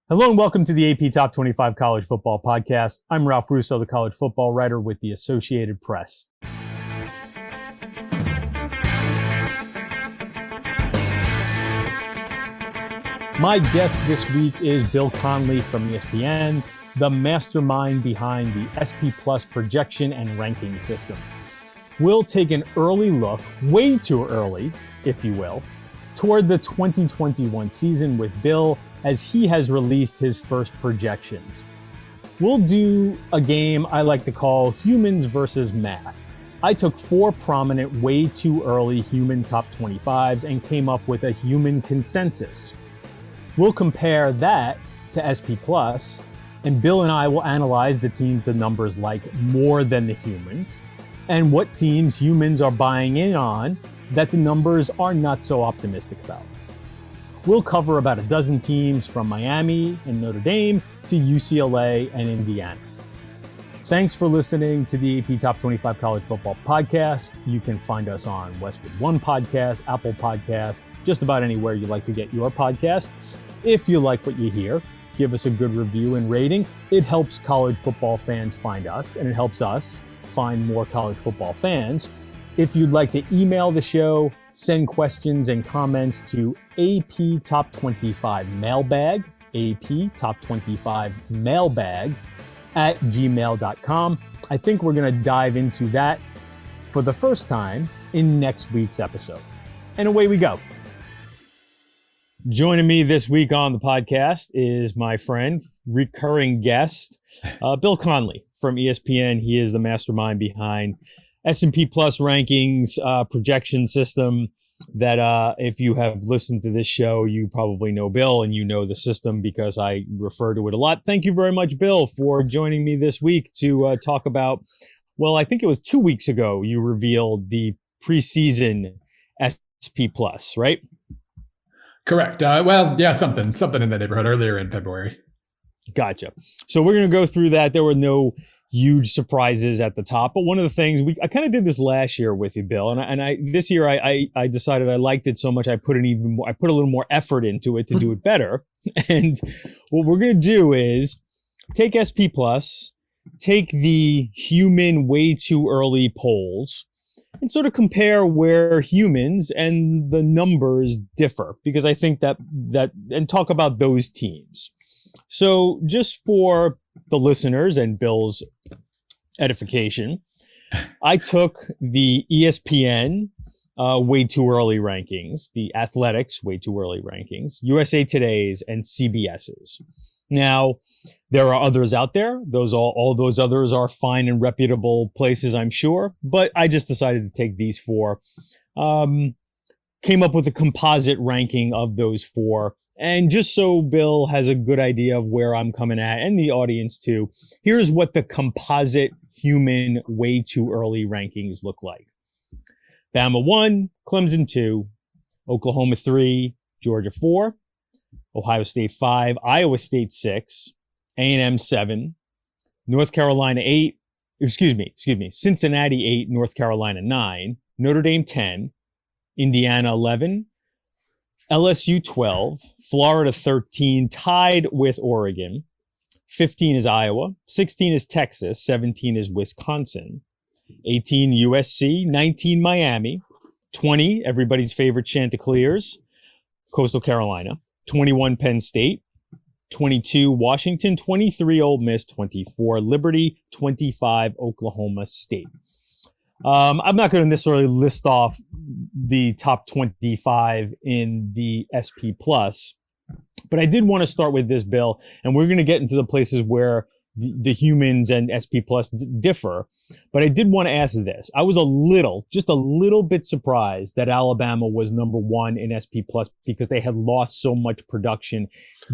Hello and welcome to the AP Top 25 College Football Podcast. I'm Ralph Russo, the college football writer with the Associated Press. My guest this week is Bill Connelly from ESPN, the mastermind behind the SP Plus projection and ranking system. We'll take an early look, way too early, if you will, toward the 2021 season with Bill as he has released his first projections. We'll do a game I like to call humans versus math. I took four prominent, way too early human top 25s and came up with a human consensus. We'll compare that to SP Plus, and Bill and I will analyze the teams the numbers like more than the humans, and what teams humans are buying in on that the numbers are not so optimistic about. We'll cover about a dozen teams from Miami and Notre Dame to UCLA and Indiana. Thanks for listening to the AP Top 25 College Football Podcast. You can find us on Westwood One Podcast, Apple Podcast, just about anywhere you like to get your podcast. If you like what you hear, give us a good review and rating. It helps college football fans find us, and it helps us find more college football fans. If you'd like to email the show, send questions and comments to AP Top 25 Mailbag, AP Top 25 Mailbag at gmail.com. I think we're going to dive into that for the first time in next week's episode. And away we go. Joining me this week on the podcast is my friend, recurring guest, Bill Connelly from ESPN. He is the mastermind behind S&P Plus rankings, projection system that if you have listened to this show, you probably know Bill and you know the system because I refer to it a lot. Thank you very much, Bill, for joining me this week to talk about, well, I think it was 2 weeks ago you revealed the preseason SP Plus, right? Correct. Something in that neighborhood earlier in February. Gotcha. So we're going to go through that. There were no huge surprises at the top, but one of the things I kind of did this last year with you, Bill, and I this year I decided I liked it so much I put a little more effort into it to do it better. And what we're going to do is take SP Plus, take the human way too early polls, and sort of compare where humans and the numbers differ, because I think that and talk about those teams. So just for the listeners and Bill's edification, I took the ESPN way too early rankings, the Athletics way too early rankings, USA Today's, and CBS's. Now, there are others out there. All those others are fine and reputable places, I'm sure. But I just decided to take these four. Came up with a composite ranking of those four. And just so Bill has a good idea of where I'm coming at, and the audience too, here's what the composite human way too early rankings look like. Bama 1, Clemson 2, Oklahoma 3, Georgia 4, Ohio State 5, Iowa State 6, A&M 7, North Carolina 8, Cincinnati 8, North Carolina 9, Notre Dame 10, Indiana 11, LSU 12, Florida 13, tied with Oregon. 15 is Iowa, 16 is Texas, 17 is Wisconsin, 18 USC, 19 Miami, 20, everybody's favorite Chanticleers, Coastal Carolina, 21 Penn State, 22 Washington, 23 Ole Miss, 24 Liberty, 25 Oklahoma State. I'm not going to necessarily list off the top 25 in the SP Plus, but I did want to start with this, Bill, and we're going to get into the places where the humans and SP Plus differ. But I did want to ask this. I was just a little bit surprised that Alabama was number one in SP Plus because they had lost so much production.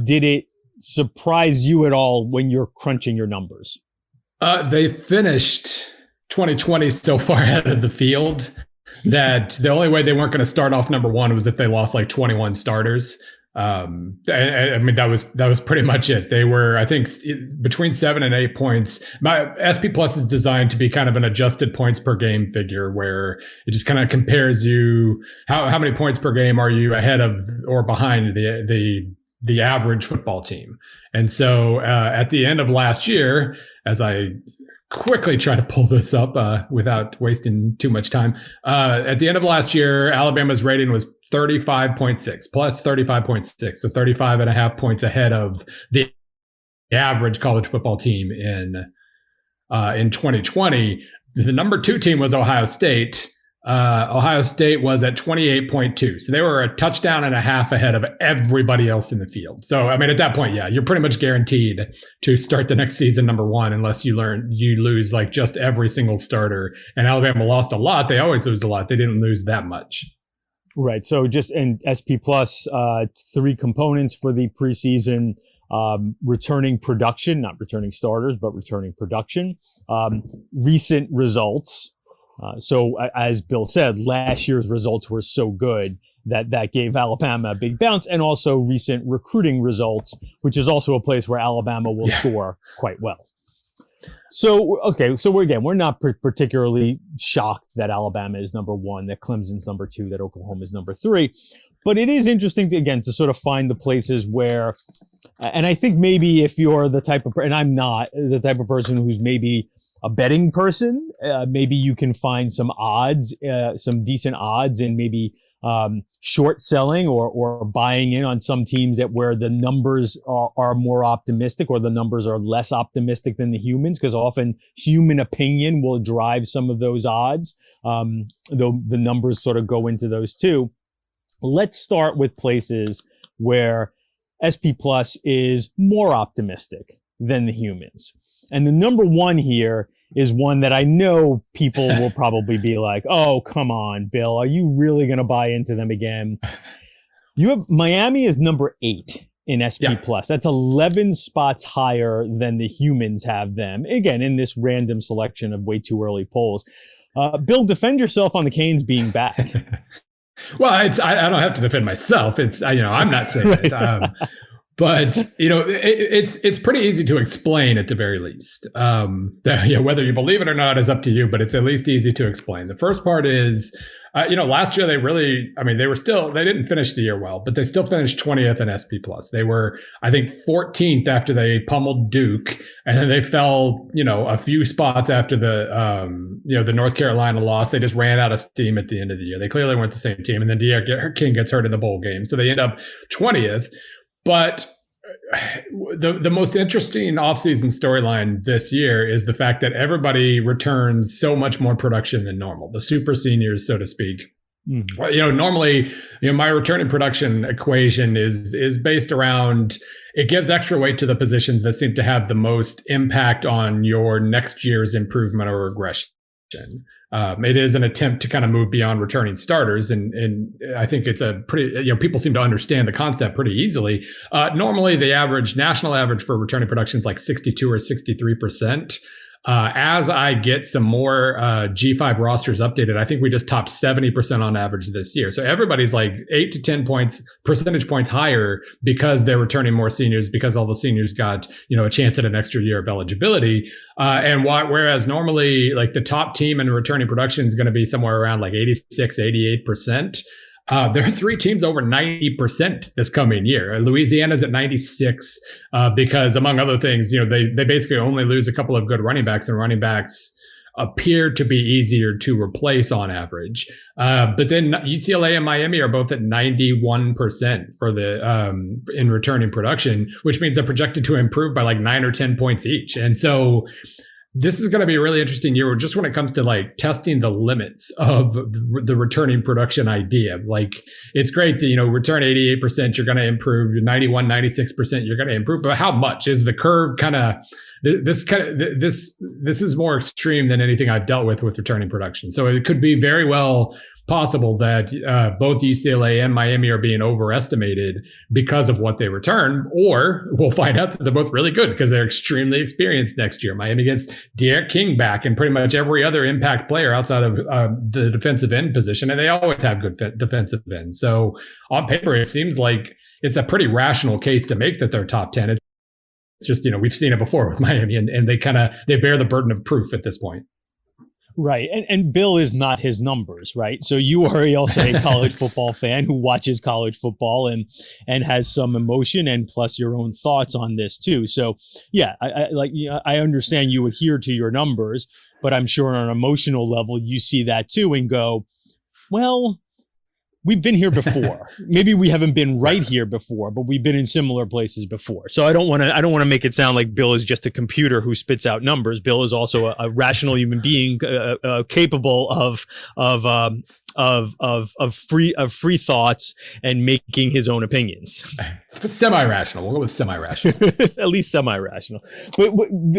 Did it surprise you at all when you're crunching your numbers? They finished 2020 so far ahead of the field that the only way they weren't going to start off number one was if they lost like 21 starters. I mean, that was pretty much it. They were, I think, between 7 and 8 points. My SP Plus is designed to be kind of an adjusted points per game figure, where it just kind of compares you how many points per game are you ahead of or behind the the average football team. And so at the end of last year, as I quickly try to pull this up without wasting too much time, at the end of last year, Alabama's rating was 35.6, plus 35.6, so 35 and a half points ahead of the average college football team in 2020. The number 2 team was Ohio State. Ohio State was at 28.2. So they were a touchdown and a half ahead of everybody else in the field. So, I mean, at that point, yeah, you're pretty much guaranteed to start the next season number 1 unless you lose like just every single starter. And Alabama lost a lot. They always lose a lot. They didn't lose that much. Right. So just in SP Plus, 3 components for the preseason. Returning production, not returning starters, but returning production. Recent results. So as Bill said, last year's results were so good that gave Alabama a big bounce, and also recent recruiting results, which is also a place where Alabama will score quite well. So, okay. So we're not particularly shocked that Alabama is number 1, that Clemson's number 2, that Oklahoma is number 3. But it is interesting to sort of find the places where, and I think maybe if you're the type of, and I'm not the type of person who's maybe a betting person, maybe you can find some odds, some decent odds, and maybe short selling or buying in on some teams where the numbers are more optimistic or the numbers are less optimistic than the humans, because often human opinion will drive some of those odds, though the numbers sort of go into those too. Let's start with places where SP Plus is more optimistic than the humans. And the number 1 here is one that I know people will probably be like, oh, come on, Bill, are you really going to buy into them again? You have Miami is number 8 in SP Plus. That's 11 spots higher than the humans have them. Again, in this random selection of way too early polls. Bill, defend yourself on the Canes being back. Well, I don't have to defend myself. I'm not saying it. But it's pretty easy to explain at the very least. Whether you believe it or not is up to you, but it's at least easy to explain. The first part is, last year they didn't finish the year well, but they still finished 20th in SP Plus. They were, I think, 14th after they pummeled Duke, and then they fell, a few spots after the North Carolina loss. They just ran out of steam at the end of the year. They clearly weren't the same team, and then D'Eriq King gets hurt in the bowl game, so they end up 20th. But the most interesting offseason storyline this year is the fact that everybody returns so much more production than normal, the super seniors, so to speak. Normally, my returning production equation is based around, it gives extra weight to the positions that seem to have the most impact on your next year's improvement or regression. It is an attempt to kind of move beyond returning starters. And I think it's a pretty, people seem to understand the concept pretty easily. Normally, the national average for returning production is like 62 or 63%. As I get some more G5 rosters updated, I think we just topped 70% on average this year. So everybody's like 8 to 10 percentage points higher because they're returning more seniors, because all the seniors got, a chance at an extra year of eligibility. Whereas normally like the top team in returning production is going to be somewhere around like 86, 88%. There are 3 teams over 90% this coming year. Louisiana's at 96 because, among other things, they basically only lose a couple of good running backs, and running backs appear to be easier to replace on average. But then UCLA and Miami are both at 91% for in returning production, which means they're projected to improve by like 9 or 10 points each. And so this is going to be a really interesting year just when it comes to like testing the limits of the returning production idea. Like, it's great to, return 88%, you're going to improve, 91, 96%, you're going to improve. But how much is the curve this is more extreme than anything I've dealt with returning production. So it could be very well possible that both UCLA and Miami are being overestimated because of what they return, or we'll find out that they're both really good because they're extremely experienced next year. Miami gets D'Eriq King back and pretty much every other impact player outside of the defensive end position, and they always have good defensive ends. So on paper, it seems like it's a pretty rational case to make that they're top 10. It's just, we've seen it before with Miami, and they bear the burden of proof at this point. Right. And Bill is not his numbers, right? So you are also a college football fan who watches college football and has some emotion and plus your own thoughts on this too. So yeah, I understand you adhere to your numbers, but I'm sure on an emotional level, you see that too and go, well, we've been here before. Maybe we haven't been right here before, but we've been in similar places before. So I don't want to make it sound like Bill is just a computer who spits out numbers. Bill is also a rational human being, capable of free thoughts and making his own opinions. Semi-rational. We'll go with semi-rational. At least semi-rational. But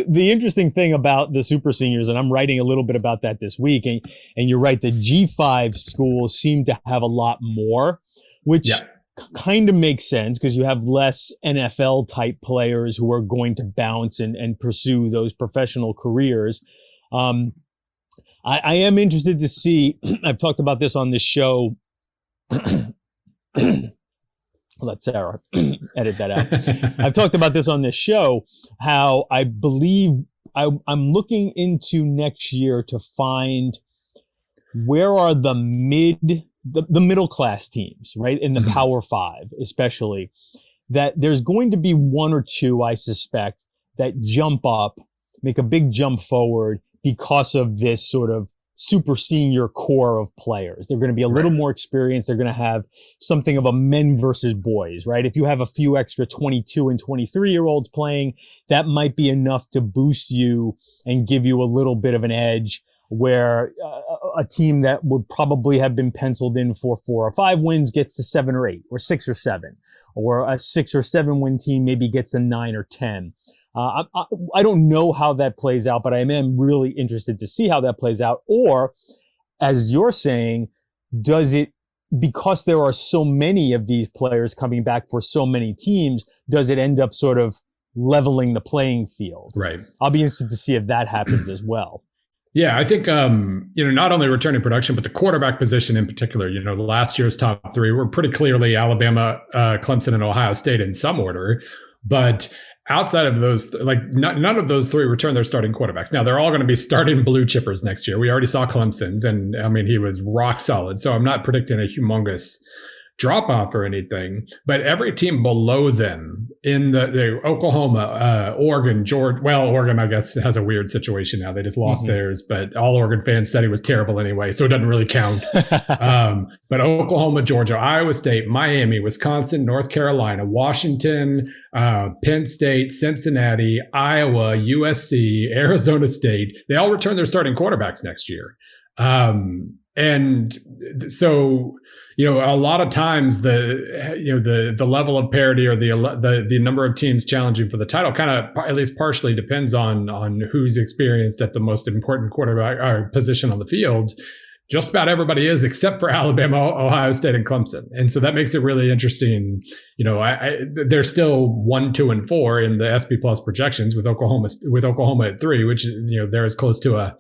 the interesting thing about the super seniors, and I'm writing a little bit about that this week, and you're right, the G5 schools seem to have a lot more, which kind of makes sense because you have less NFL type players who are going to bounce and pursue those professional careers. I am interested to see, I've talked about this on this show. Let Sarah edit that out. I've talked about this on this show, how I believe I'm looking into next year to find where are the middle class teams, right? In the Power Five, especially, that there's going to be one or two, I suspect, that jump up, make a big jump forward because of this sort of super senior core of players. They're going to be a little more experienced. They're going to have something of a men versus boys, right? If you have a few extra 22 and 23-year-olds playing, that might be enough to boost you and give you a little bit of an edge where a team that would probably have been penciled in for 4 or 5 wins gets to 7 or 8 or 6 or 7, or a 6 or 7 win team maybe gets to 9 or 10. I don't know how that plays out, but I am really interested to see how that plays out. Or, as you're saying, does it, because there are so many of these players coming back for so many teams, does it end up sort of leveling the playing field? Right. I'll be interested to see if that happens as well. Yeah, I think, not only returning production, but the quarterback position in particular. The last year's top 3 were pretty clearly Alabama, Clemson, and Ohio State in some order. But outside of those, none of those 3 return their starting quarterbacks. Now, they're all going to be starting blue chippers next year. We already saw Clemson's, and he was rock solid. So I'm not predicting a humongous drop off or anything, but every team below them in the Oklahoma, Oregon, Georgia, Oregon, I guess, has a weird situation now. They just lost theirs, but all Oregon fans said he was terrible anyway, so it doesn't really count. But Oklahoma, Georgia, Iowa State, Miami, Wisconsin, North Carolina, Washington, Penn State, Cincinnati, Iowa, USC, Arizona State, they all return their starting quarterbacks next year. And so, a lot of times the level of parity or the number of teams challenging for the title kind of at least partially depends on who's experienced at the most important quarterback or position on the field. Just about everybody is, except for Alabama, Ohio State, and Clemson. And so that makes it really interesting. They're still 1, 2, and 4 in the SP Plus projections with Oklahoma at 3, which they're as close to a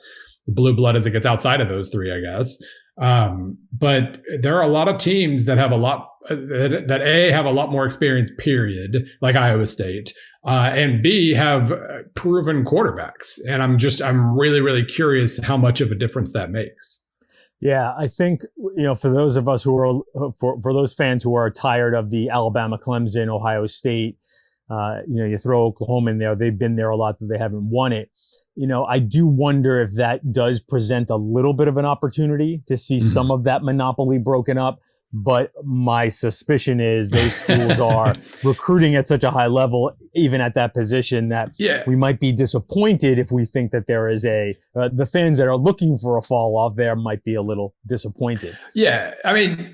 blue blood as it gets outside of those 3, I guess. But there are a lot of teams that have a lot that have a lot more experience, period, like Iowa State, and B, have proven quarterbacks. And I'm really, really curious how much of a difference that makes. Yeah, I think, for those of us who are, for those fans who are tired of the Alabama, Clemson, Ohio State, you throw Oklahoma in there, they've been there a lot that they haven't won it. I do wonder if that does present a little bit of an opportunity to see some of that monopoly broken up. But my suspicion is those schools are recruiting at such a high level, even at that position, that we might be disappointed if we think that there is the fans that are looking for a fall off there might be a little disappointed. Yeah.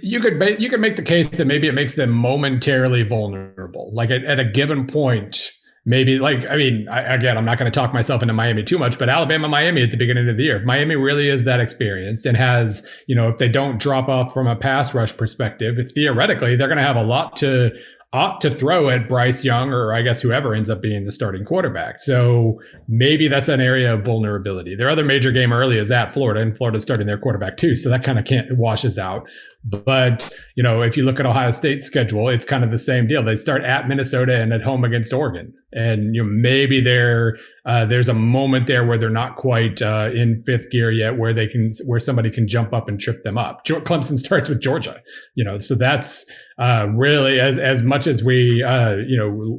You could make the case that maybe it makes them momentarily vulnerable. Like at a given point, maybe again, I'm not going to talk myself into Miami too much, but Alabama, Miami at the beginning of the year, Miami really is that experienced and has, if they don't drop off from a pass rush perspective, theoretically, they're going to have a lot to throw at Bryce Young, or I guess whoever ends up being the starting quarterback. So maybe that's an area of vulnerability. Their other major game early is at Florida, and Florida's starting their quarterback too. So that kind of washes out. But, if you look at Ohio State's schedule, it's kind of the same deal. They start at Minnesota and at home against Oregon. And maybe there's a moment there where they're not quite in fifth gear yet, where somebody can jump up and trip them up. Clemson starts with Georgia, so that's really as much as we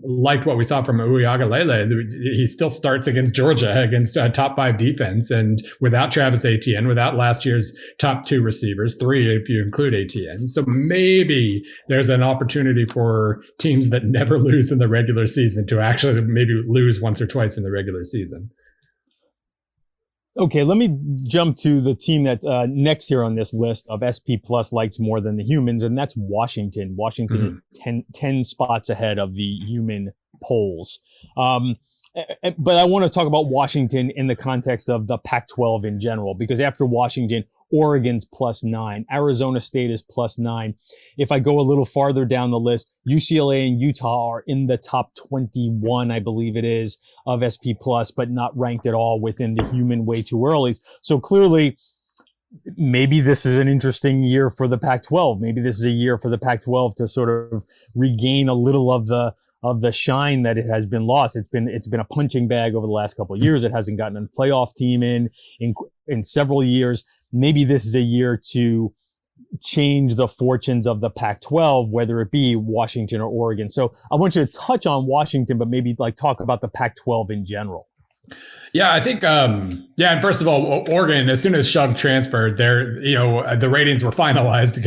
liked what we saw from Uiagalelei. He still starts against Georgia, against a top 5 defense, and without Travis Etienne, without last year's top 2 receivers, 3 if you include Etienne. So maybe there's an opportunity for teams that never lose in the regular season to actually maybe lose once or twice in the regular season. Okay, let me jump to the team that next here on this list of SP Plus likes more than the humans, and that's Washington. Washington is 10 spots ahead of the human polls. But I want to talk about Washington in the context of the Pac-12 in general, because after Washington, Oregon's +9, Arizona State is +9. If I go a little farther down the list, UCLA and Utah are in the top 21, I believe it is, of SP Plus, but not ranked at all within the human way too early. So clearly, maybe this is an interesting year for the Pac-12. Maybe this is a year for the Pac-12 to sort of regain a little of the shine that it has been lost. It's been a punching bag over the last couple of years. It hasn't gotten a playoff team in several years. Maybe this is a year to change the fortunes of the Pac-12, whether it be Washington or Oregon. So I want you to touch on Washington, but maybe talk about the Pac-12 in general. Yeah, I think, and first of all, Oregon, as soon as Shug transferred, the ratings were finalized,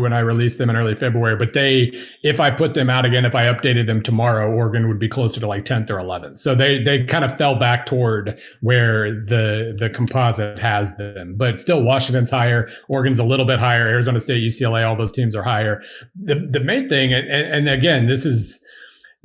when I released them in early February. But if I put them out again, if I updated them tomorrow, Oregon would be closer to 10th or 11th. So they kind of fell back toward where the composite has them. But still, Washington's higher, Oregon's a little bit higher, Arizona State, UCLA, all those teams are higher. The main thing, and again, this is,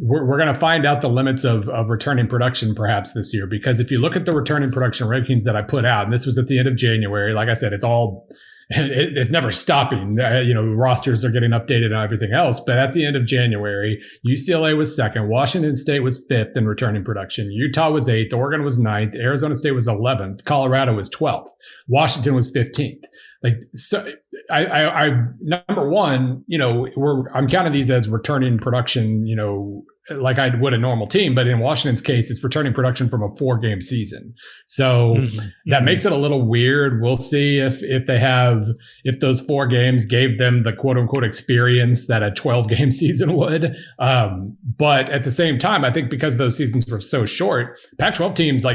we're going to find out the limits of returning production perhaps this year, because if you look at the returning production rankings that I put out, and this was at the end of January, like I said, it's never stopping. Rosters are getting updated and everything else. But at the end of January, UCLA was 2nd, Washington State was 5th in returning production, Utah was 8th, Oregon was 9th, Arizona State was 11th, Colorado was 12th, Washington was 15th. I number one, I'm counting these as returning production, like I would a normal team, but in Washington's case, it's returning production from a 4-game season. So that makes it a little weird. We'll see if those 4 games gave them the quote unquote experience that a 12-game season would. But at the same time, I think because those seasons were so short, Pac-12 teams,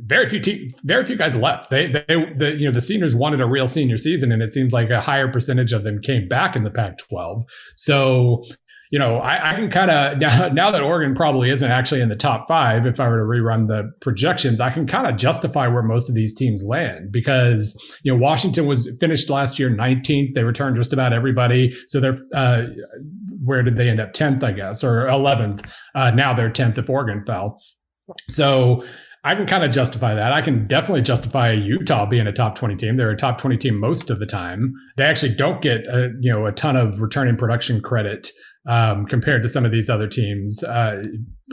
very few guys left. The seniors wanted a real senior season, and it seems like a higher percentage of them came back in the Pac-12. So, I can kind of, now that Oregon probably isn't actually in the top 5, if I were to rerun the projections, I can kind of justify where most of these teams land, because, Washington was finished last year 19th. They returned just about everybody. So they're, where did they end up? 10th, I guess, or 11th. Now they're 10th if Oregon fell. So I can kind of justify that. I can definitely justify Utah being a top 20 team. They're a top 20 team most of the time. They actually don't get a ton of returning production credit compared to some of these other teams.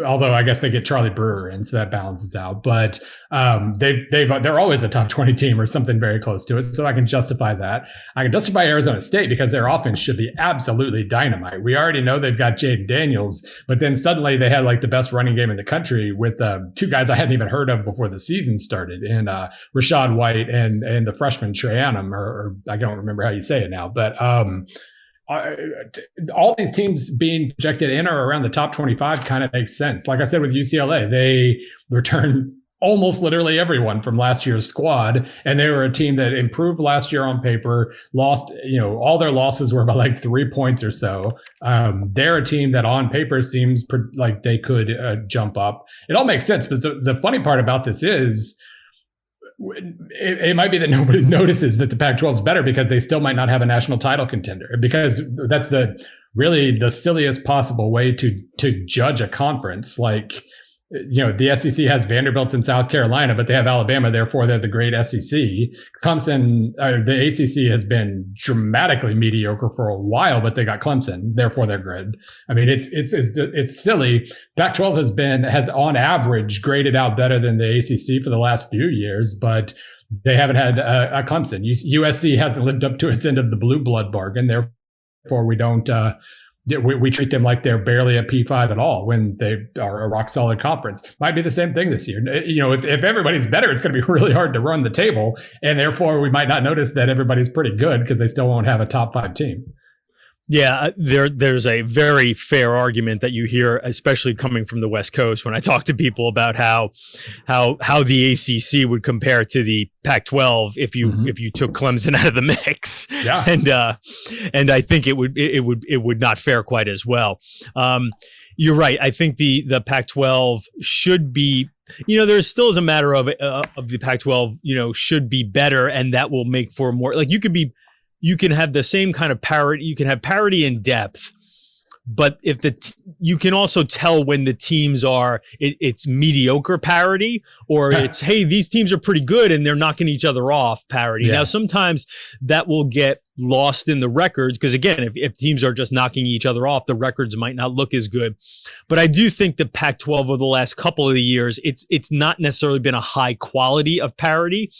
Although I guess they get Charlie Brewer in, so that balances out. But they're always a top 20 team or something very close to it. So I can justify that. I can justify Arizona State because their offense should be absolutely dynamite. We already know they've got Jaden Daniels, but then suddenly they had the best running game in the country with 2 guys I hadn't even heard of before the season started, and Rashad White and the freshman Trey Adams, or I don't remember how you say it now, but all these teams being projected in or around the top 25 kind of makes sense. Like I said, with UCLA, they returned almost literally everyone from last year's squad, and they were a team that improved last year on paper, lost, all their losses were by 3 points or so. They're a team that on paper seems like they could jump up. It all makes sense, but the funny part about this is, it might be that nobody notices that the Pac-12 is better because they still might not have a national title contender, because that's really the silliest possible way to judge a conference. The SEC has Vanderbilt and South Carolina, but they have Alabama, therefore they're the great SEC. Clemson, the ACC has been dramatically mediocre for a while, but they got Clemson, therefore they're good. I mean, it's silly. Pac-12 has on average graded out better than the ACC for the last few years, but They haven't had a Clemson. USC hasn't lived up to its end of the blue blood bargain. Therefore, we don't. We treat them like they're barely a P5 at all when they are a rock solid conference. Might be the same thing this year. If everybody's better, it's going to be really hard to run the table, and therefore we might not notice that everybody's pretty good because they still won't have a top 5 team. Yeah, there's a very fair argument that you hear, especially coming from the West Coast, when I talk to people about how the ACC would compare to the Pac-12 if you took Clemson out of the mix. Yeah, and I think it would not fare quite as well. You're right. I think the Pac-12 should be. There still is a matter of the Pac-12. Should be better, and that will make for more. Like you can have the same kind of parity. You can have parity in depth, but if you can also tell when the teams it's mediocre parity, or it's, hey, these teams are pretty good and they're knocking each other off parity. Yeah. Now, sometimes that will get lost in the records because, again, if teams are just knocking each other off, the records might not look as good. But I do think the Pac-12 over the last couple of years, it's not necessarily been a high quality of parity.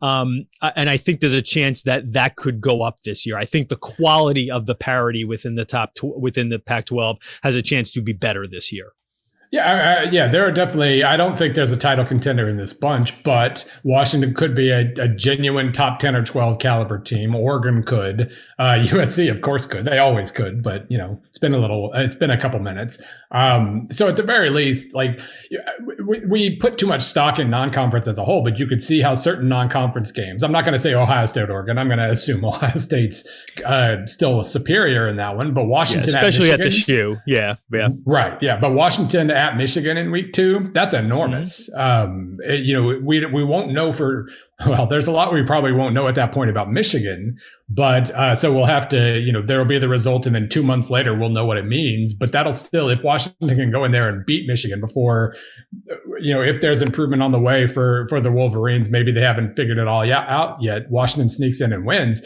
And I think there's a chance that could go up this year. I think the quality of the parity within the within the Pac-12 has a chance to be better this year. Yeah, there are definitely. I don't think there's a title contender in this bunch, but Washington could be a genuine top 10 or 12 caliber team. Oregon could. USC, of course, could. They always could, but it's been a couple minutes. So at the very least, like we put too much stock in non-conference as a whole, but you could see how certain non-conference games. I'm not going to say Ohio State, Oregon. I'm going to assume Ohio State's still superior in that one, but Washington, especially at the shoe, yeah, right, yeah, but Washington at Michigan in week 2, that's enormous. We won't know there's a lot we probably won't know at that point about Michigan, but so we'll have to, there'll be the result, and then 2 months later we'll know what it means. But that'll still, if Washington can go in there and beat Michigan before, if there's improvement on the way for the Wolverines, maybe they haven't figured it all out yet. Washington sneaks in and wins.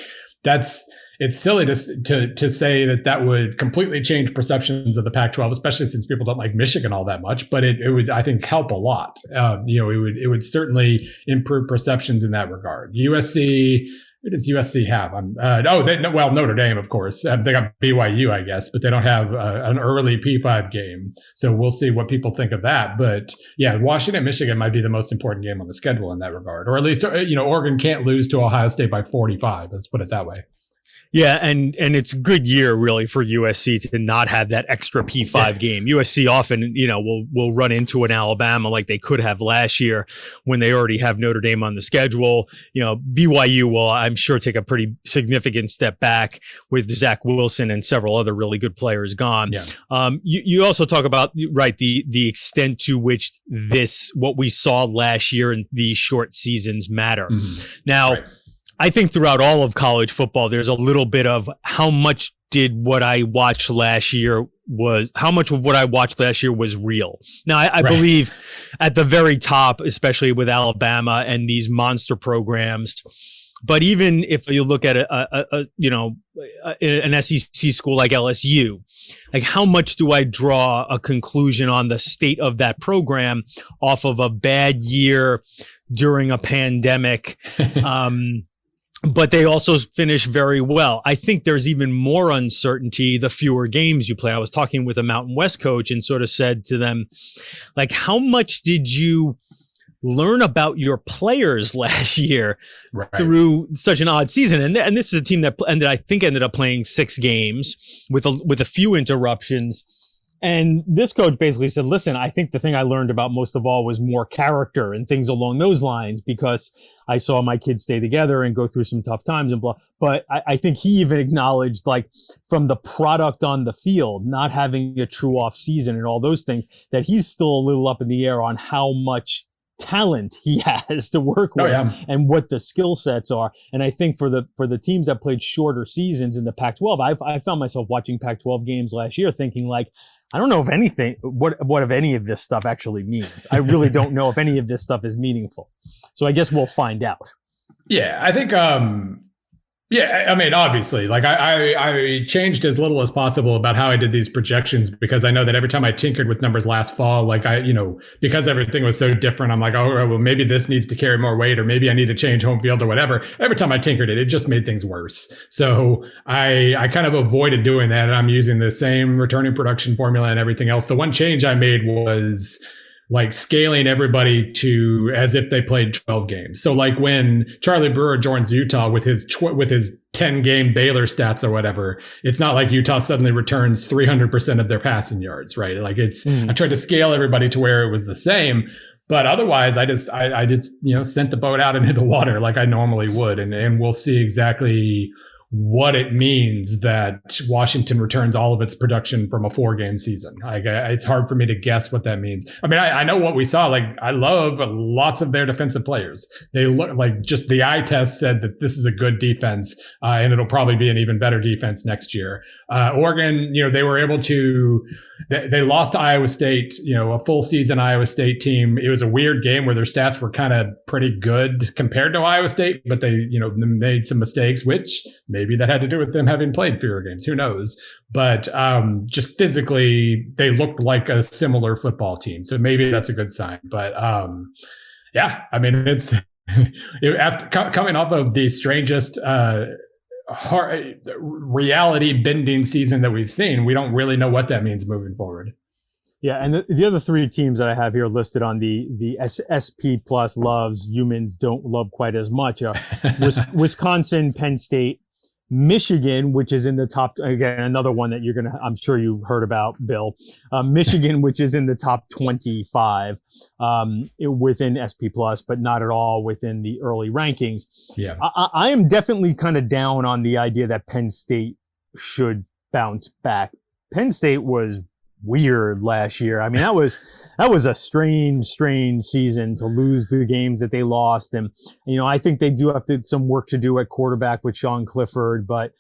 It's silly to say that would completely change perceptions of the Pac-12, especially since people don't like Michigan all that much. But it would, I think, help a lot. It would certainly improve perceptions in that regard. USC, who does USC have? Notre Dame, of course. They got BYU, I guess, but they don't have an early P5 game. So we'll see what people think of that. But yeah, Washington, Michigan might be the most important game on the schedule in that regard, or at least Oregon can't lose to Ohio State by 45. Let's put it that way. Yeah, and it's a good year really for USC to not have that extra P5 game. USC often, will run into an Alabama like they could have last year when they already have Notre Dame on the schedule. BYU will, I'm sure, take a pretty significant step back with Zach Wilson and several other really good players gone. Yeah. You also talk about, right, the extent to which what we saw last year in these short seasons matter. Mm-hmm. Now, right. I think throughout all of college football, there's a little bit of how much of what I watched last year was real. Now, I believe at the very top, especially with Alabama and these monster programs, but even if you look at an SEC school like LSU, like how much do I draw a conclusion on the state of that program off of a bad year during a pandemic? But they also finish very well. I think there's even more uncertainty the fewer games you play. I was talking with a Mountain West coach and sort of said to them, like, how much did you learn about your players last year through such an odd season? And this is a team that ended up playing 6 games with a few interruptions. And this coach basically said, listen, I think the thing I learned about most of all was more character and things along those lines, because I saw my kids stay together and go through some tough times and blah. But I think he even acknowledged, like, from the product on the field, not having a true off season and all those things, that he's still a little up in the air on how much talent he has to work with and what the skill sets are. And I think for the teams that played shorter seasons in the Pac-12, I found myself watching Pac-12 games last year thinking, like, I don't know if anything, what if any of this stuff actually means. I really don't know if any of this stuff is meaningful. So I guess we'll find out. Yeah, I think Yeah, I mean, obviously, like I changed as little as possible about how I did these projections because I know that every time I tinkered with numbers last fall, like because everything was so different, I'm like, oh, well, maybe this needs to carry more weight, or maybe I need to change home field or whatever. Every time I tinkered it just made things worse. So I kind of avoided doing that, and I'm using the same returning production formula and everything else. The one change I made was like scaling everybody to as if they played 12 games. So like when Charlie Brewer joins Utah with his 10 game Baylor stats or whatever, it's not like Utah suddenly returns 300% of their passing yards, right? Like I tried to scale everybody to where it was the same. But otherwise, I just sent the boat out into the water like I normally would, and we'll see exactly what it means that Washington returns all of its production from a 4-game season. Like it's hard for me to guess what that means. I mean, I know what we saw. Like I love lots of their defensive players. They look like just the eye test said that this is a good defense, and it'll probably be an even better defense next year. Oregon, they were able to. They lost to Iowa State, a full season Iowa State team. It was a weird game where their stats were kind of pretty good compared to Iowa State, but they, made some mistakes, which maybe that had to do with them having played fewer games. Who knows? But just physically, they looked like a similar football team. So maybe that's a good sign. But yeah, I mean, it's after coming off of the strangest reality bending season that we've seen, we don't really know what that means moving forward. Yeah, and the other 3 teams that I have here listed on the SP plus loves, humans don't love quite as much. Wisconsin, Penn State, Michigan, which is in the top, again, another one that I'm sure you heard about, Bill. Michigan, which is in the top 25 within SP plus, but not at all within the early rankings. Yeah, I am definitely kind of down on the idea that Penn State should bounce back. Penn State was weird last year. I mean, that was a strange season to lose the games that they lost. And, I think they do have some work to do at quarterback with Sean Clifford. But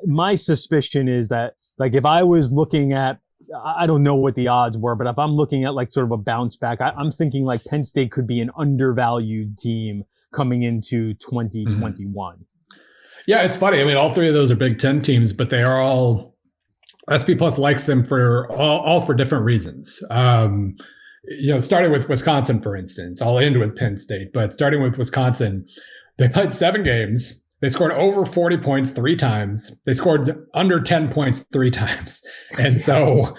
my suspicion is that, like, if I was looking at, I don't know what the odds were, but if I'm looking at like sort of a bounce back, I'm thinking like Penn State could be an undervalued team coming into 2021. Yeah, it's funny. I mean, all 3 of those are Big Ten teams, but they are all SP Plus likes them for all for different reasons. Starting with Wisconsin, for instance, I'll end with Penn State, but starting with Wisconsin, they played 7 games. They scored over 40 points 3 times. They scored under 10 points 3 times. And so,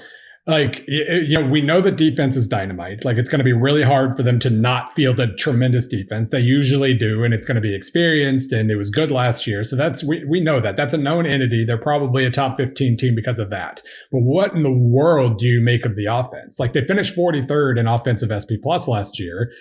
like, we know that defense is dynamite. Like, it's going to be really hard for them to not field a tremendous defense. They usually do, and it's going to be experienced, and it was good last year. So we know that. That's a known entity. They're probably a top 15 team because of that. But what in the world do you make of the offense? Like, they finished 43rd in offensive SP plus last year.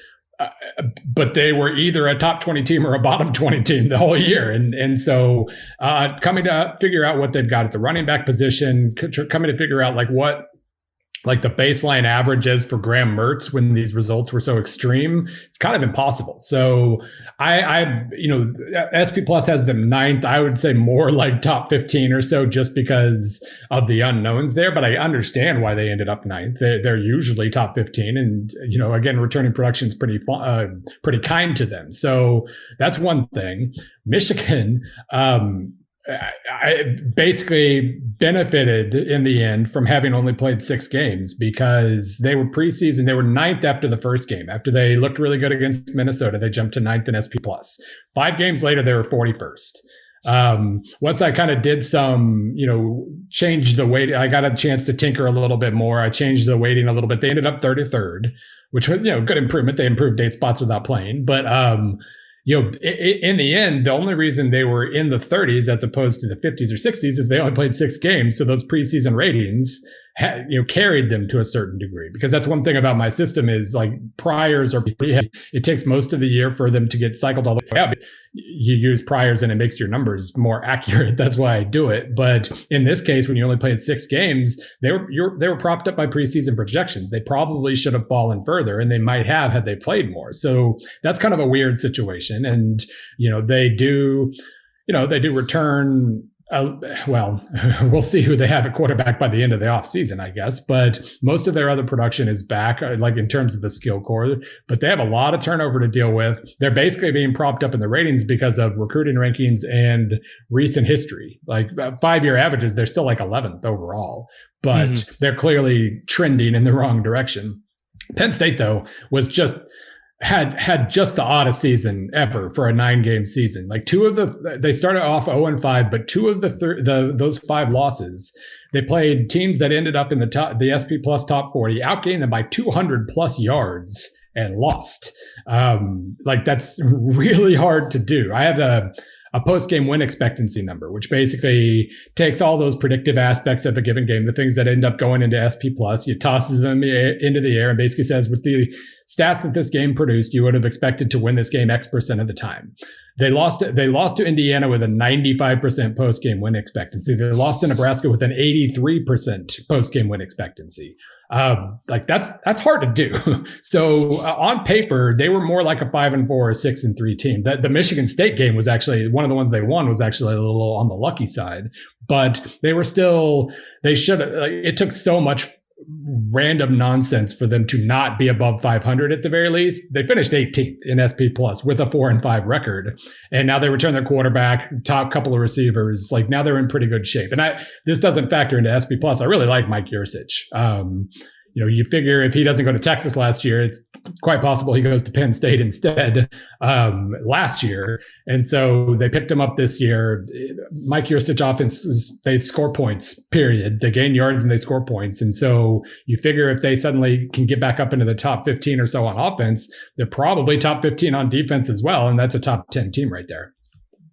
But they were either a top 20 team or a bottom 20 team the whole year. And so coming to figure out what they've got at the running back position, coming to figure out what the baseline average is for Graham Mertz when these results were so extreme, it's kind of impossible. So SP Plus has them 9th. I would say more like top 15 or so just because of the unknowns there, but I understand why they ended up 9th. They're usually top 15, and again, returning production is pretty kind to them. So that's one thing. Michigan, I basically benefited in the end from having only played 6 games because they were preseason. They were 9th after the first game. After they looked really good against Minnesota, they jumped to 9th in SP+. 5 games later, they were 41st. Once I kind of did some, change the weight, I got a chance to tinker a little bit more. I changed the weighting a little bit. They ended up 33rd, which was, good improvement. They improved 8 spots without playing. But, in the end, the only reason they were in the 30s as opposed to the 50s or 60s is they only played 6 games. So those preseason ratings, carried them to a certain degree. Because that's one thing about my system is like priors are pretty heavy. It takes most of the year for them to get cycled all the way up. You use priors and it makes your numbers more accurate. That's why I do it. But in this case, when you only played 6 games, they were propped up by preseason projections. They probably should have fallen further, and they might have had they played more. So that's kind of a weird situation. And they do return Well, we'll see who they have at quarterback by the end of the offseason, I guess. But most of their other production is back, like in terms of the skill core. But they have a lot of turnover to deal with. They're basically being propped up in the ratings because of recruiting rankings and recent history. Like 5-year averages, they're still like 11th overall. But they're clearly trending in the wrong direction. Penn State, though, was just had just the oddest season ever for a 9-game season. Like they started off 0-5, but 2 of those 5 losses, they played teams that ended up in the SP Plus top 40, outgained them by 200 plus yards and lost. Like that's really hard to do. I have a post-game win expectancy number, which basically takes all those predictive aspects of a given game, the things that end up going into SP+, it tosses them into the air and basically says, with the stats that this game produced, you would have expected to win this game X% of the time. They lost to Indiana with a 95% post-game win expectancy. They lost to Nebraska with an 83% post-game win expectancy. Like that's hard to do. So on paper, they were more like a 5-4 or 6-3 team. The Michigan State game was actually one of the ones they won was actually a little on the lucky side, but they were still, they should have, like, it took so much random nonsense for them to not be above 500 at the very least. They finished 18th in SP Plus with a 4-5 record. And now they return their quarterback, top couple of receivers. Like now they're in pretty good shape. And this doesn't factor into SP Plus. I really like Mike Yurcich. You figure if he doesn't go to Texas last year, it's quite possible he goes to Penn State instead last year. And so they picked him up this year. Mike Yurcich offenses, they score points, period. They gain yards and they score points. And so you figure if they suddenly can get back up into the top 15 or so on offense, they're probably top 15 on defense as well. And that's a top 10 team right there.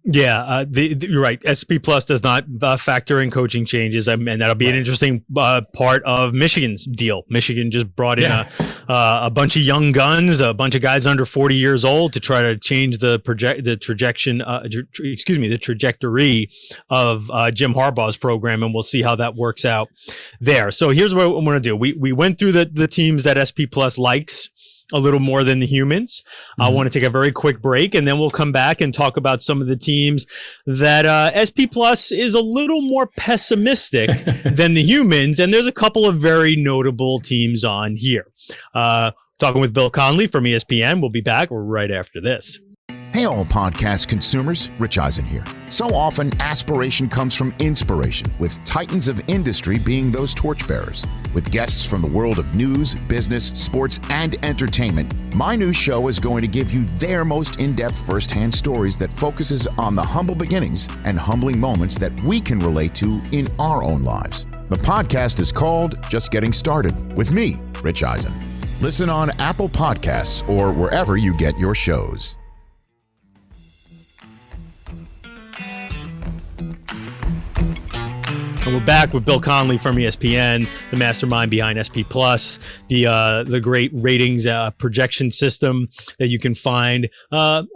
Yeah, you're right. SP Plus does not factor in coaching changes, and that'll be an interesting part of Michigan's deal. Michigan just brought in a bunch of young guns, a bunch of guys under 40 years old to try to change the trajectory of Jim Harbaugh's program, and we'll see how that works out there. So here's what I'm going to do. We went through the teams that SP Plus likes a little more than the humans. I want to take a very quick break, and then we'll come back and talk about some of the teams that SP Plus is a little more pessimistic than the humans. And there's a couple of very notable teams on here. Talking with Bill Connelly from ESPN. We'll be back right after this. Hey, all podcast consumers, Rich Eisen here. So often, aspiration comes from inspiration, with titans of industry being those torchbearers. With guests from the world of news, business, sports, and entertainment, my new show is going to give you their most in-depth first-hand stories that focuses on the humble beginnings and humbling moments that we can relate to in our own lives. The podcast is called Just Getting Started, with me, Rich Eisen. Listen on Apple Podcasts or wherever you get your shows. And we're back with Bill Connelly from ESPN, the mastermind behind SP Plus, the great ratings projection system that you can find on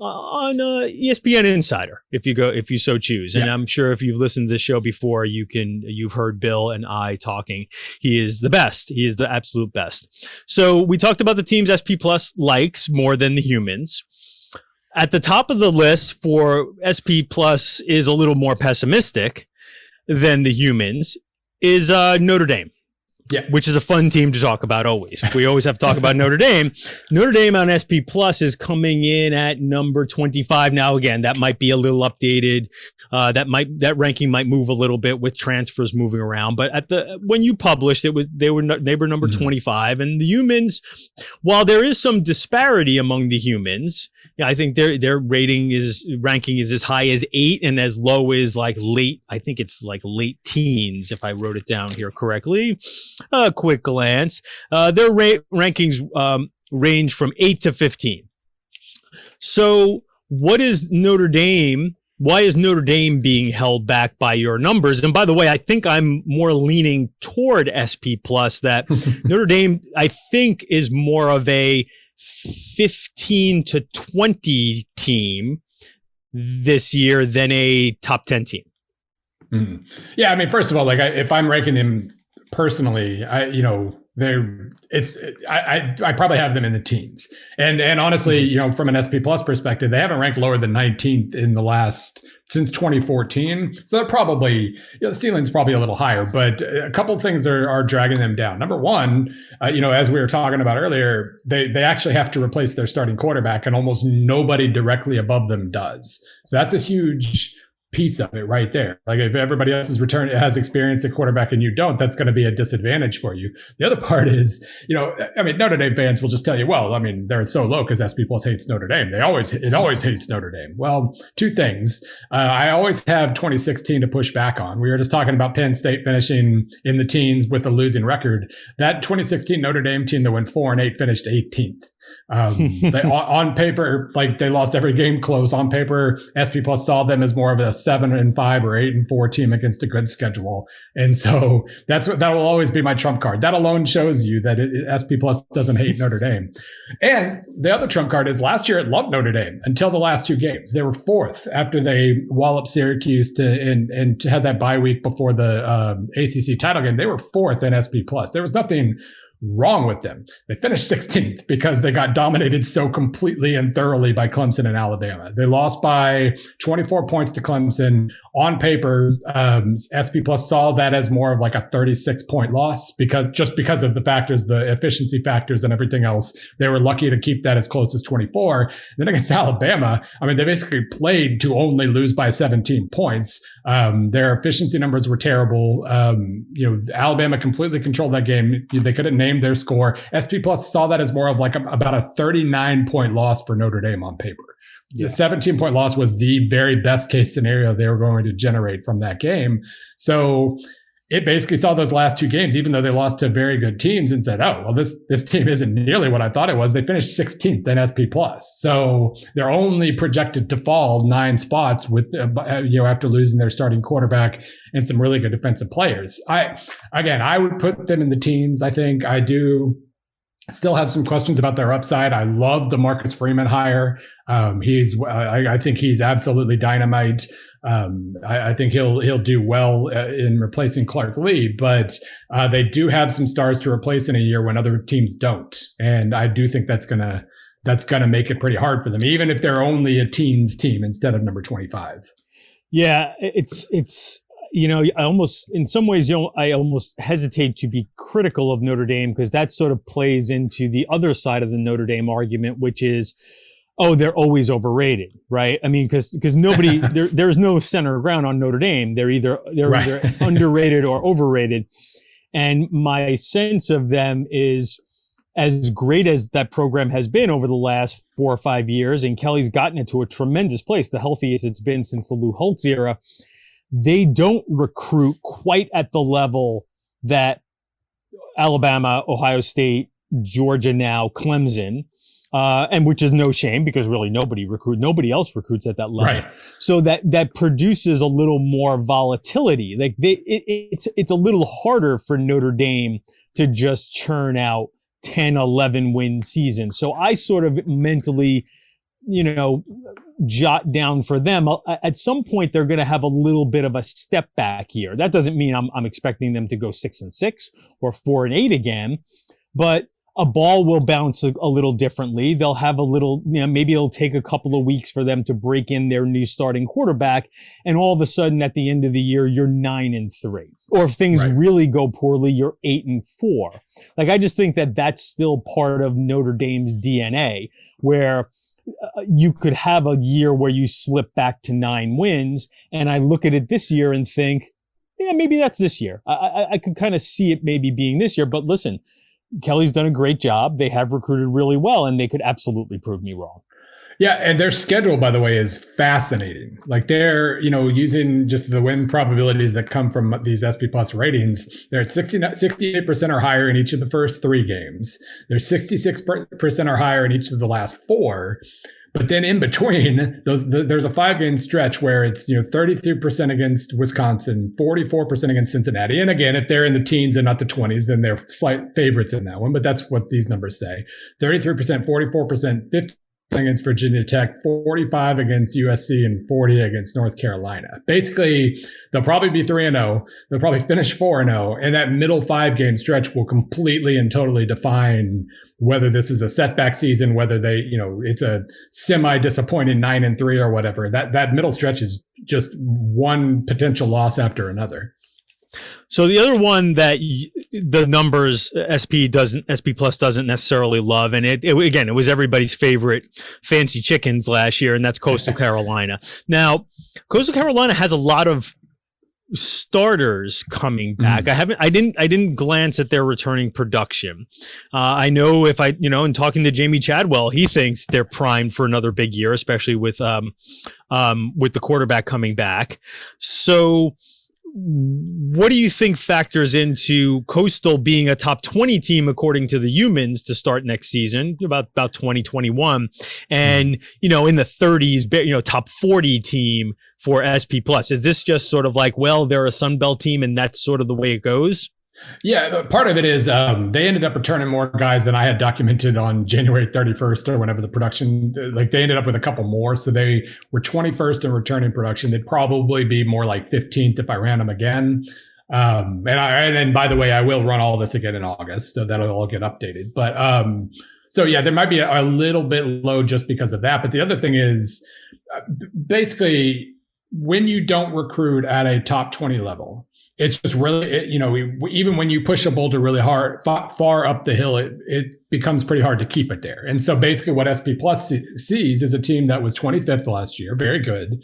ESPN Insider if you so choose. And I'm sure if you've listened to this show before, you've heard Bill and I talking. He is the best. He is the absolute best. So we talked about the teams SP Plus likes more than the humans. At the top of the list for SP Plus is a little more pessimistic than the humans is Notre Dame, which is a fun team to talk about always. We always have to talk about Notre Dame. Notre Dame on SP Plus is coming in at number 25. Now, again, that might be a little updated. That ranking might move a little bit with transfers moving around. But when you published they were number 25, and the humans, while there is some disparity among the humans, I think their ranking is as high as 8 and as low as late teens, if I wrote it down here correctly. A quick glance. Their rankings range from 8 to 15. So what is Notre Dame? Why is Notre Dame being held back by your numbers? And by the way, I think I'm more leaning toward SP Plus, that Notre Dame, I think, is more of a 15 to 20 team this year than a top 10 team. Yeah, I mean, first of all, if I'm ranking them personally, I probably have them in the teens. And honestly, from an SP Plus perspective, they haven't ranked lower than 19th since 2014. So they're probably, the ceiling's probably a little higher, but a couple of things are dragging them down. Number one, as we were talking about earlier, they actually have to replace their starting quarterback, and almost nobody directly above them does. So that's a huge piece of it right there. Like if everybody else has experience at quarterback and you don't, that's going to be a disadvantage for you. The other part is, Notre Dame fans will just tell you, well, they're so low because SP Plus hates Notre Dame. It always hates Notre Dame. Well, two things. I always have 2016 to push back on. We were just talking about Penn State finishing in the teens with a losing record. That 2016 Notre Dame team that went 4-8 finished 18th. On paper, like they lost every game close. On paper, SP Plus saw them as more of a 7-5 or 8-4 team against a good schedule, and so that will always be my trump card. That alone shows you that SP Plus doesn't hate Notre Dame. And the other trump card is last year it loved Notre Dame until the last two games. They were fourth after they walloped Syracuse and had that bye week before the ACC title game. They were fourth in SP Plus. There was nothing wrong with them. They finished 16th because they got dominated so completely and thoroughly by Clemson and Alabama. They lost by 24 points to Clemson. On paper, SP Plus saw that as more of like a 36-point loss because of the factors, the efficiency factors and everything else. They were lucky to keep that as close as 24. Then against Alabama, they basically played to only lose by 17 points. Their efficiency numbers were terrible. Alabama completely controlled that game. They couldn't name their score. SP Plus saw that as more of like about a 39-point loss for Notre Dame on paper. The 17-point loss was the very best case scenario they were going to generate from that game. So it basically saw those last two games, even though they lost to very good teams, and said, oh, well, this team isn't nearly what I thought it was. They finished 16th in SP Plus. So they're only projected to fall 9 spots with, after losing their starting quarterback and some really good defensive players. I would put them in the teens. I think I do still have some questions about their upside. I love the Marcus Freeman hire. I think he's absolutely dynamite. I think he'll do well in replacing Clark Lee, but they do have some stars to replace in a year when other teams don't, and I do think that's gonna make it pretty hard for them, even if they're only a teens team instead of number 25. Yeah, it's. I almost hesitate to be critical of Notre Dame because that sort of plays into the other side of the Notre Dame argument, which is, oh, they're always overrated, right? Because nobody, there's no center ground on Notre Dame. They're either underrated or overrated. And my sense of them is, as great as that program has been over the last 4 or 5 years, and Kelly's gotten it to a tremendous place, the healthiest it's been since the Lou Holtz era, they don't recruit quite at the level that Alabama, Ohio State, Georgia now, Clemson, and which is no shame because really nobody else recruits at that level. Right. So that produces a little more volatility. Like it's a little harder for Notre Dame to just churn out 10, 11 win seasons. So I sort of mentally, jot down for them. At some point, they're going to have a little bit of a step back year. That doesn't mean I'm expecting them to go 6-6 or 4-8 again, but a ball will bounce a little differently. They'll have a little, maybe it'll take a couple of weeks for them to break in their new starting quarterback. And all of a sudden at the end of the year, you're 9-3. Or if things really go poorly, you're 8-4. Like, I just think that that's still part of Notre Dame's DNA, where you could have a year where you slip back to 9 wins. And I look at it this year and think, yeah, maybe that's this year. I could kind of see it maybe being this year. But listen, Kelly's done a great job. They have recruited really well, and they could absolutely prove me wrong. Yeah, and their schedule, by the way, is fascinating. Like they're, using just the win probabilities that come from these SP Plus ratings, they're at 68% or higher in each of the first 3 games. They're 66% or higher in each of the last 4. But then in between, there's a 5-game stretch where it's 33% against Wisconsin, 44% against Cincinnati. And again, if they're in the teens and not the 20s, then they're slight favorites in that one. But that's what these numbers say: 33%, 44%, against Virginia Tech, 45 against USC, and 40 against North Carolina. Basically, they'll probably be 3-0. They'll probably finish 4-0. And that middle 5-game stretch will completely and totally define whether this is a setback season, whether it's a semi-disappointing 9-3 or whatever. That middle stretch is just one potential loss after another. So the other one that the numbers SP Plus doesn't necessarily love, and it was everybody's favorite fancy chickens last year, and that's Coastal Carolina. Now, Coastal Carolina has a lot of starters coming back. I didn't glance at their returning production. I know in talking to Jamie Chadwell, he thinks they're primed for another big year, especially with the quarterback coming back. So what do you think factors into Coastal being a top 20 team according to the humans to start next season, about 2021, and in the 30s, top 40 team for SP Plus? Is this just sort of like, well, they're a Sun Belt team and that's sort of the way it goes? Yeah, part of it is they ended up returning more guys than I had documented on January 31st or whenever the production, they ended up with a couple more. So they were 21st in returning production. They'd probably be more like 15th if I ran them again. And then, by the way, I will run all this again in August, so that'll all get updated. But so yeah, there might be a little bit low just because of that. But the other thing is basically when you don't recruit at a top 20 level, it's just really, even when you push a boulder really hard, far up the hill, it becomes pretty hard to keep it there. And so basically what SP Plus sees is a team that was 25th last year, very good,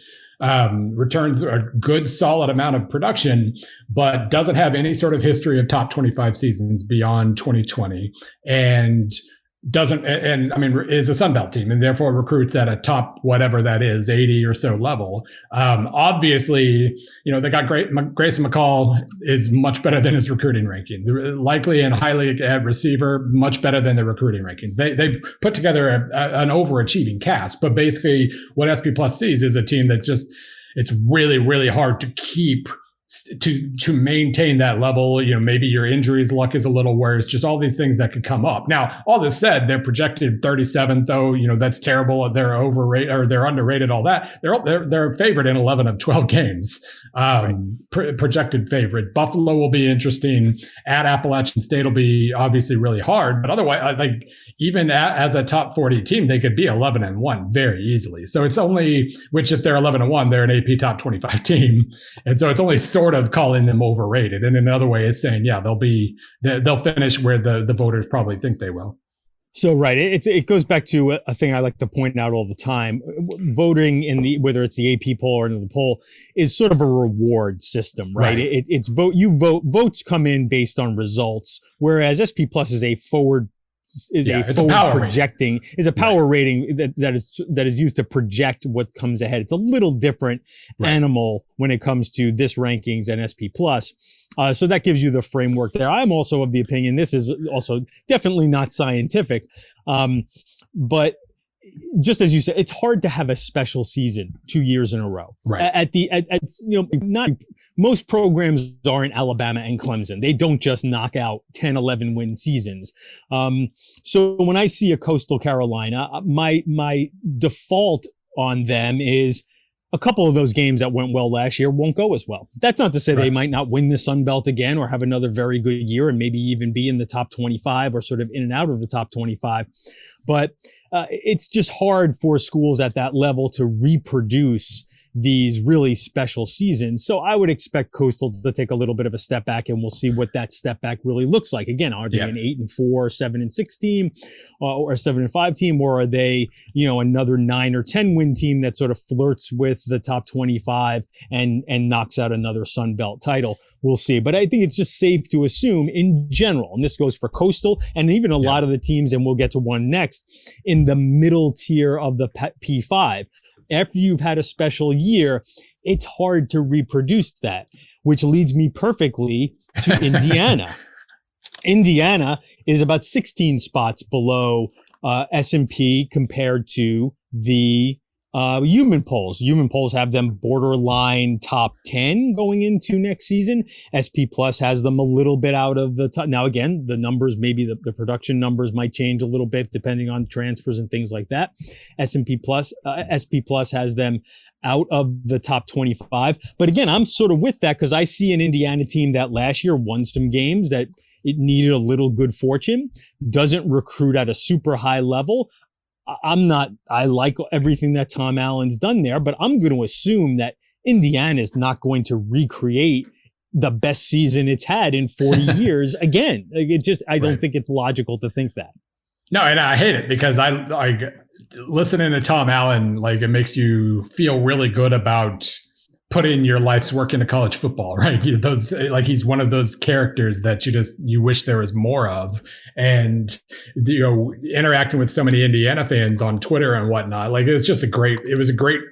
returns a good, solid amount of production, but doesn't have any sort of history of top 25 seasons beyond 2020. And is a Sun Belt team and therefore recruits at a top, whatever that is, 80 or so level. Obviously, they got Grayson McCall is much better than his recruiting ranking. Likely and highly at receiver, much better than the recruiting rankings. They've put together an overachieving cast, but basically what SP Plus sees is a team that it's really, really hard to keep to maintain that level. Maybe your injuries luck is a little worse, just all these things that could come up. Now, all this said, they're projected 37th, though. That's terrible. They're overrated or they're underrated, all that. They're favored in 11 of 12 games. Projected favorite. Buffalo will be interesting. At Appalachian State will be obviously really hard, but otherwise, even as a top 40 team, they could be 11-1 very easily. So it's only, which if they're 11-1, they're an AP top 25 team. And so it's only sort of calling them overrated. And in another way, it's saying, yeah, they'll finish where the voters probably think they will. So, right. It goes back to a thing I like to point out all the time. Voting whether it's the AP poll or the poll is sort of a reward system, right? It's votes come in based on results, whereas SP Plus is a forward projecting rating. Is a power rating that is used to project what comes ahead. It's a little different animal when it comes to this rankings and SP Plus. So that gives you the framework there. I'm also of the opinion this is also definitely not scientific, but just as you said, it's hard to have a special season 2 years in a row. Right. Not most programs aren't Alabama and Clemson. They don't just knock out 10, 11 win seasons. So when I see a Coastal Carolina, my default on them is a couple of those games that went well last year won't go as well. That's not to say they might not win the Sun Belt again or have another very good year and maybe even be in the top 25 or sort of in and out of the top 25. But it's just hard for schools at that level to reproduce these really special seasons. So I would expect Coastal to take a little bit of a step back, and we'll see what that step back really looks like. Again, are they an 8-4, 7-6 team, or a 7-5 team, or are they, another 9 or 10 win team that sort of flirts with the top 25 and knocks out another Sun Belt title? We'll see. But I think it's just safe to assume in general, and this goes for Coastal and even a lot of the teams, and we'll get to one next, in the middle tier of the P5. After you've had a special year, it's hard to reproduce that, which leads me perfectly to Indiana. Indiana is about 16 spots below S&P compared to the Human polls have them borderline top 10 going into next season. SP Plus has them a little bit out of the top. Now, again, the numbers, maybe the production numbers might change a little bit depending on transfers and things like that. SP Plus has them out of the top 25. But again, I'm sort of with that because I see an Indiana team that last year won some games that it needed a little good fortune, doesn't recruit at a super high level. I like everything that Tom Allen's done there, but I'm going to assume that Indiana is not going to recreate the best season it's had in 40 years again. I don't think it's logical to think that. No, and I hate it because I like listening to Tom Allen, like it makes you feel really good about putting your life's work into college football, right? Those, like, he's one of those characters that you wish there was more of. And, interacting with so many Indiana fans on Twitter and whatnot, like, it was a great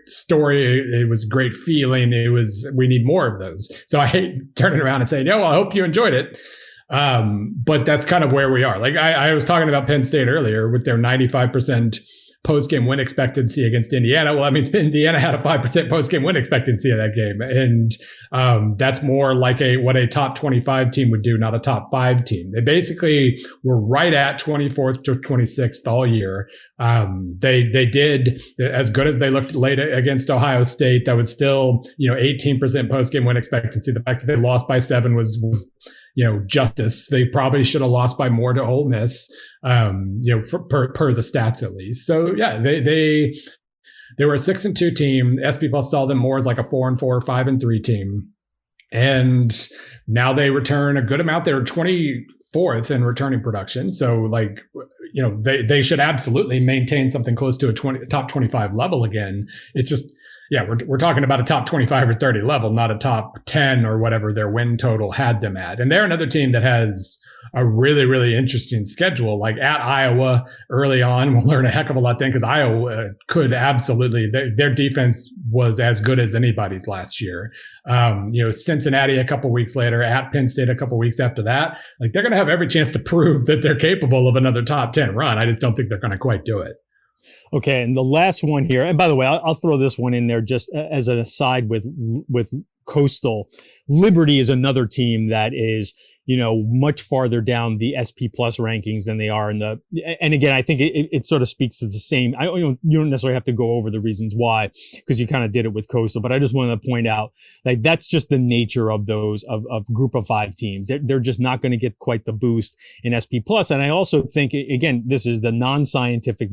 story. It was a great feeling. We need more of those. So I hate turning around and saying, well, I hope you enjoyed it. But that's kind of where we are. Like I was talking about Penn State earlier with their 95% post-game win expectancy against Indiana. Well, I mean, Indiana had a 5% post-game win expectancy of that game. And that's more like what a top 25 team would do, not a top 5 team. They basically were right at 24th to 26th all year. They did as good as they looked late against Ohio State. That was still, 18% post-game win expectancy. The fact that they lost by 7 was justice. They probably should have lost by more to Ole Miss, per the stats at least. So yeah, they were a 6-2 team. SP Plus saw them more as like a 4-4 or 5-3 team. And now they return a good amount. They were 24th in returning production. So they should absolutely maintain something close to a top 25 level again. It's just, yeah, we're talking about a top 25 or 30 level, not a top 10 or whatever their win total had them at. And they're another team that has a really, really interesting schedule. Like at Iowa early on, we'll learn a heck of a lot then because Iowa could absolutely, their defense was as good as anybody's last year. Cincinnati a couple weeks later, at Penn State a couple weeks after that. Like they're going to have every chance to prove that they're capable of another top 10 run. I just don't think they're going to quite do it. Okay, and the last one here, and by the way, I'll throw this one in there just as an aside with Coastal. Liberty is another team that is, much farther down the SP Plus rankings than they are in the. And again, I think it sort of speaks to the same. You don't necessarily have to go over the reasons why because you kind of did it with Coastal, but I just wanted to point out like that's just the nature of those of group of 5 teams. They're just not going to get quite the boost in SP Plus. And I also think again, this is the non-scientific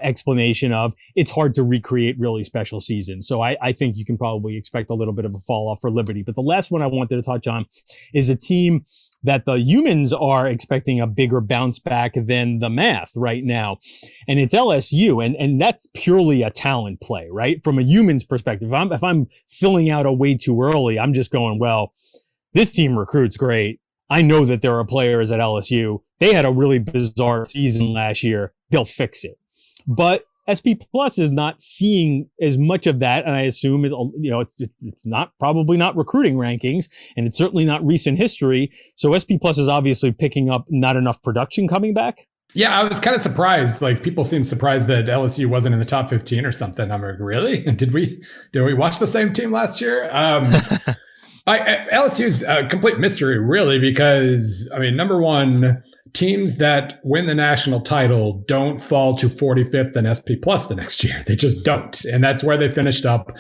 explanation of it's hard to recreate really special seasons. So I think you can probably expect a little bit of a fall off for Liberty. But the last one I wanted to touch on is a team that the humans are expecting a bigger bounce back than the math right now. And it's LSU. And that's purely a talent play, right? From a human's perspective, if I'm filling out a way too early, I'm just going, well, this team recruits great. I know that there are players at LSU. They had a really bizarre season last year. They'll fix it. But SP Plus is not seeing as much of that, and I assume it's probably not recruiting rankings, and it's certainly not recent history. So SP Plus is obviously picking up not enough production coming back. Yeah, I was kind of surprised. Like people seem surprised that LSU wasn't in the top 15 or something. I'm like, really? Did we watch the same team last year? LSU's a complete mystery, really, because number one, teams that win the national title don't fall to 45th and SP Plus the next year. They just don't. And that's where they finished up.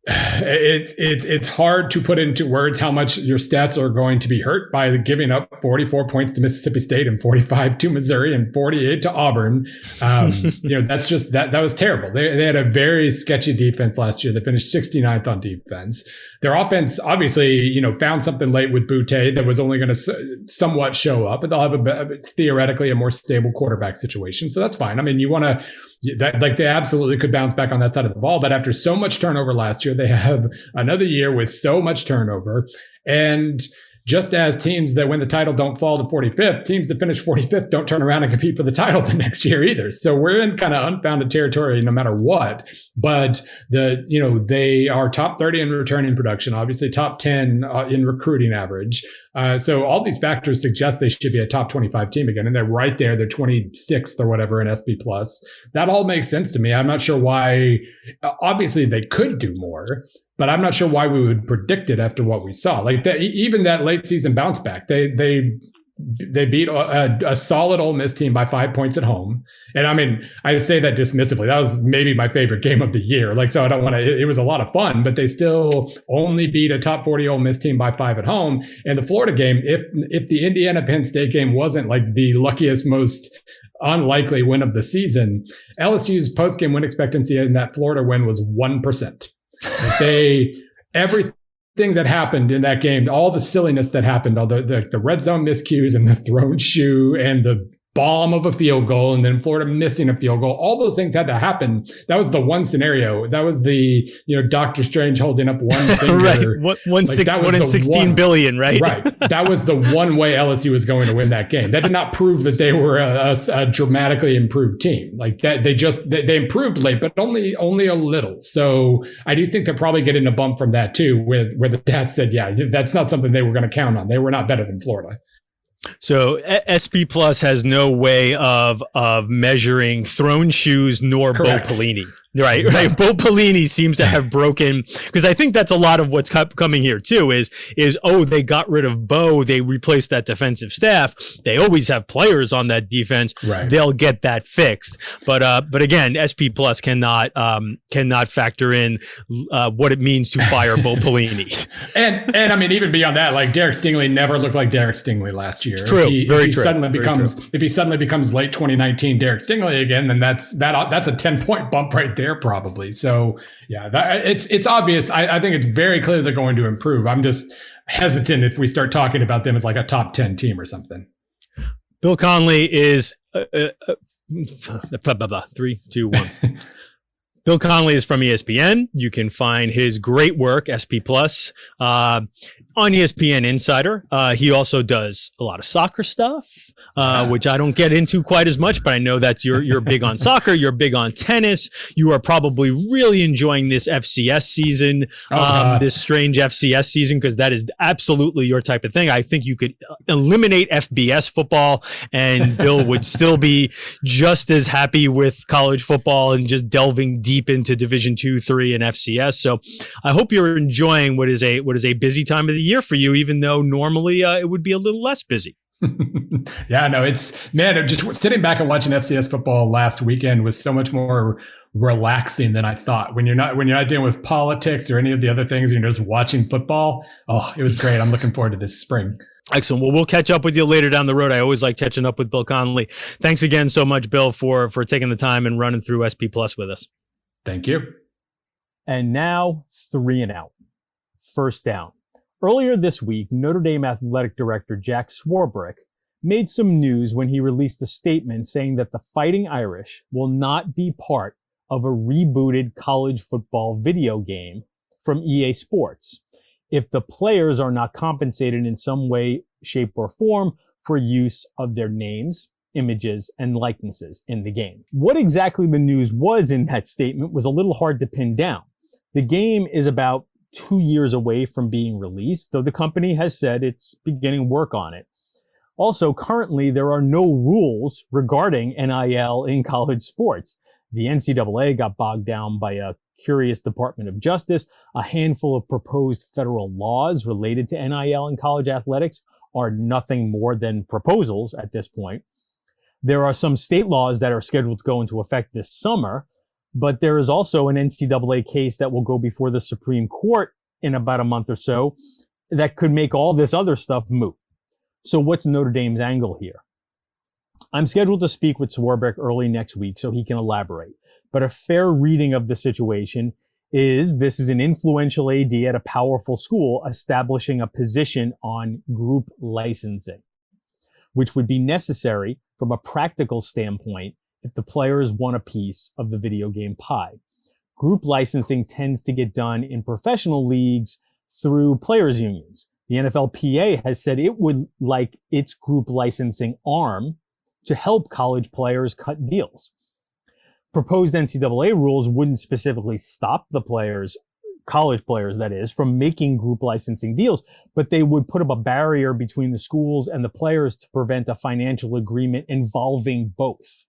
It's hard to put into words how much your stats are going to be hurt by giving up 44 points to Mississippi State and 45 to Missouri and 48 to Auburn. That's just that was terrible. They had a very sketchy defense last year. They finished 69th on defense. Their offense obviously, found something late with Boutte that was only going to somewhat show up, but they'll have theoretically a more stable quarterback situation. So that's fine. You want to. They absolutely could bounce back on that side of the ball. But after so much turnover last year, they have another year with so much turnover. And just as teams that win the title don't fall to 45th, teams that finish 45th don't turn around and compete for the title the next year either. So we're in kind of unfounded territory no matter what. But they are top 30 in returning production, obviously top 10 in recruiting average. So all these factors suggest they should be a top 25 team again. And they're right there. They're 26th or whatever in SP+. That all makes sense to me. I'm not sure why. Obviously, they could do more, but I'm not sure why we would predict it after what we saw. Like even that late season bounce back, they beat a solid Ole Miss team by 5 points at home. And I mean, I say that dismissively. That was maybe my favorite game of the year. Like, so I don't want to, it was a lot of fun, but they still only beat a top 40 Ole Miss team by 5 at home. And the Florida game, if the Indiana Penn State game wasn't like the luckiest, most unlikely win of the season, LSU's post-game win expectancy in that Florida win was 1%. Everything that happened in that game, all the silliness that happened, all the red zone miscues and the thrown shoe and the bomb of a field goal and then Florida missing a field goal, all those things had to happen. That was the one scenario. That was the, Doctor Strange holding up one finger. Right. One in 16 billion, right? Right. That was the one way LSU was going to win that game. That did not prove that they were a dramatically improved team. Like that, they improved late, but only a little. So I do think they're probably getting a bump from that too, where the dad said, yeah, that's not something they were going to count on. They were not better than Florida. So SP Plus has no way of measuring thrown shoes nor Correct. Bo Pelini. Right. Bo Pelini seems to have broken, because I think that's a lot of what's coming here too is, they got rid of Bo. They replaced that defensive staff. They always have players on that defense. Right. They'll get that fixed. But again, SP Plus cannot factor in, what it means to fire Bo Pelini. And I mean, even beyond that, like Derek Stingley never looked like Derek Stingley last year. True. If he suddenly becomes late 2019 Derek Stingley again, then that's a 10-point bump right there probably. So yeah, it's obvious. I think it's very clear they're going to improve. I'm just hesitant if we start talking about them as like a top 10 team or something. Bill Connelly is 3, 2, 1. Bill Connelly is from ESPN. You can find his great work, SP Plus, on ESPN Insider. He also does a lot of soccer stuff, which I don't get into quite as much, but I know that you're big on soccer. You're big on tennis. You are probably really enjoying this FCS season, this strange FCS season, because that is absolutely your type of thing. I think you could eliminate FBS football and Bill would still be just as happy with college football and just delving deep into Division 2, 3, and FCS. So I hope you're enjoying what is a busy time of the year for you, even though normally it would be a little less busy. Yeah, no, just sitting back and watching FCS football last weekend was so much more relaxing than I thought. When you're not dealing with politics or any of the other things, you're just watching football. Oh, it was great. I'm looking forward to this spring. Excellent. Well, we'll catch up with you later down the road. I always like catching up with Bill Connelly. Thanks again so much, Bill, for taking the time and running through SP Plus with us. Thank you. And now 3 and out. First down. Earlier this week, Notre Dame athletic director Jack Swarbrick made some news when he released a statement saying that the Fighting Irish will not be part of a rebooted college football video game from EA Sports if the players are not compensated in some way, shape, or form for use of their names, images, and likenesses in the game. What exactly the news was in that statement was a little hard to pin down. The game is about 2 years away from being released, though the company has said it's beginning work on it. Also, currently, there are no rules regarding NIL in college sports. The NCAA got bogged down by a curious Department of Justice. A handful of proposed federal laws related to NIL in college athletics are nothing more than proposals at this point. There are some state laws that are scheduled to go into effect this summer, but there is also an NCAA case that will go before the Supreme Court in about a month or so that could make all this other stuff moot. So what's Notre Dame's angle here? I'm scheduled to speak with Swarbrick early next week so he can elaborate. But a fair reading of the situation is this is an influential AD at a powerful school establishing a position on group licensing, which would be necessary from a practical standpoint if the players want a piece of the video game pie. Group licensing tends to get done in professional leagues through players' unions. The NFLPA has said it would like its group licensing arm to help college players cut deals. Proposed NCAA rules wouldn't specifically stop the players, college players that is, from making group licensing deals, but they would put up a barrier between the schools and the players to prevent a financial agreement involving both.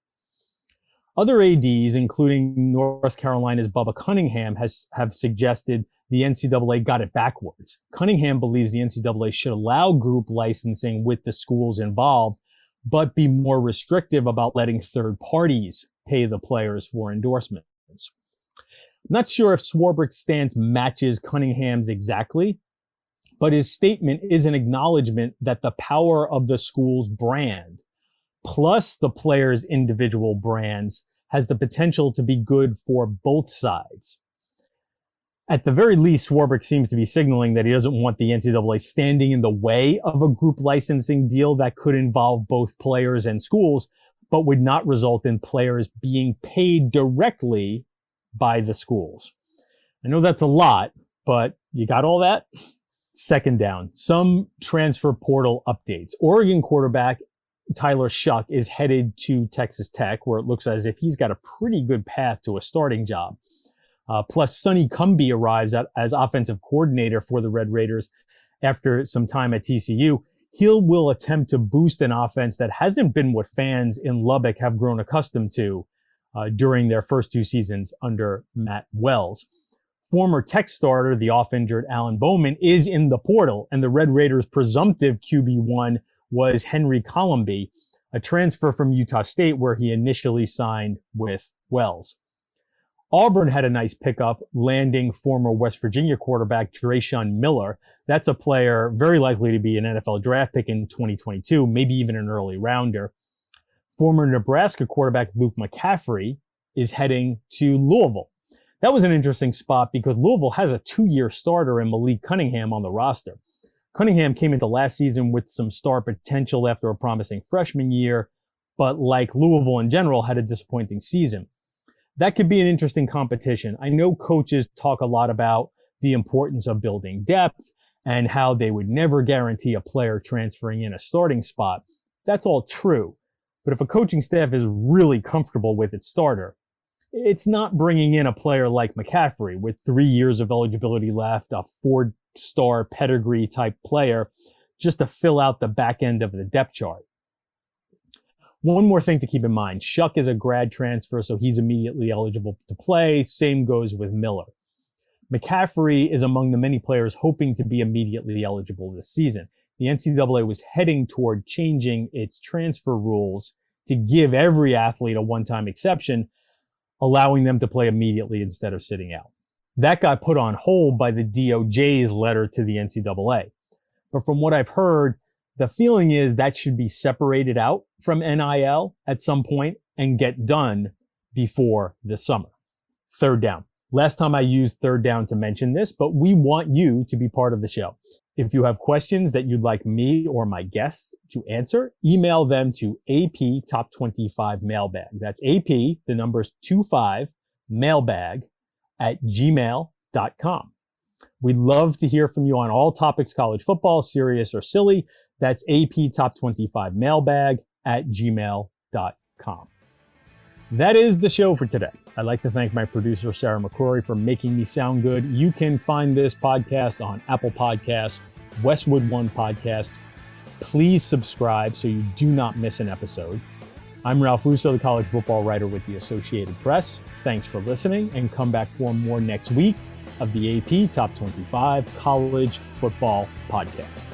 Other ADs, including North Carolina's Bubba Cunningham, have suggested the NCAA got it backwards. Cunningham believes the NCAA should allow group licensing with the schools involved, but be more restrictive about letting third parties pay the players for endorsements. I'm not sure if Swarbrick's stance matches Cunningham's exactly, but his statement is an acknowledgement that the power of the school's brand, plus the players' individual brands, has the potential to be good for both sides. At the very least, Swarbrick seems to be signaling that he doesn't want the NCAA standing in the way of a group licensing deal that could involve both players and schools, but would not result in players being paid directly by the schools. I know that's a lot, but you got all that? Second down, some transfer portal updates. Oregon quarterback Tyler Shuck is headed to Texas Tech, where it looks as if he's got a pretty good path to a starting job. Plus, Sonny Cumbie arrives as offensive coordinator for the Red Raiders after some time at TCU. He will attempt to boost an offense that hasn't been what fans in Lubbock have grown accustomed to during their first two seasons under Matt Wells. Former Tech starter, the off-injured Alan Bowman, is in the portal, and the Red Raiders' presumptive QB1 was Henry Colomby, a transfer from Utah State where he initially signed with Wells. Auburn had a nice pickup, landing former West Virginia quarterback Drayshawn Miller. That's a player very likely to be an NFL draft pick in 2022, maybe even an early rounder. Former Nebraska quarterback Luke McCaffrey is heading to Louisville. That was an interesting spot because Louisville has a 2-year starter in Malik Cunningham on the roster. Cunningham came into last season with some star potential after a promising freshman year, but like Louisville in general, had a disappointing season. That could be an interesting competition. I know coaches talk a lot about the importance of building depth and how they would never guarantee a player transferring in a starting spot. That's all true. But if a coaching staff is really comfortable with its starter, it's not bringing in a player like McCaffrey with 3 years of eligibility left, a 4-star pedigree type player, just to fill out the back end of the depth chart. One more thing to keep in mind. Shuck is a grad transfer, so he's immediately eligible to play. Same goes with Miller. McCaffrey is among the many players hoping to be immediately eligible this season. The NCAA was heading toward changing its transfer rules to give every athlete a one-time exception, allowing them to play immediately instead of sitting out. That got put on hold by the DOJ's letter to the NCAA. But from what I've heard, the feeling is that should be separated out from NIL at some point and get done before the summer. Third down. Last time I used third down to mention this, but we want you to be part of the show. If you have questions that you'd like me or my guests to answer, email them to AP Top 25 Mailbag. That's AP, the numbers 25 mailbag @gmail.com. We'd love to hear from you on all topics college football, serious or silly. That's AP Top 25 Mailbag @gmail.com. That is the show for today. I'd like to thank my producer, Sarah McCrory, for making me sound good. You can find this podcast on Apple Podcasts, Westwood One Podcast. Please subscribe so you do not miss an episode. I'm Ralph Russo, the college football writer with the Associated Press. Thanks for listening, and come back for more next week of the AP Top 25 College Football Podcast.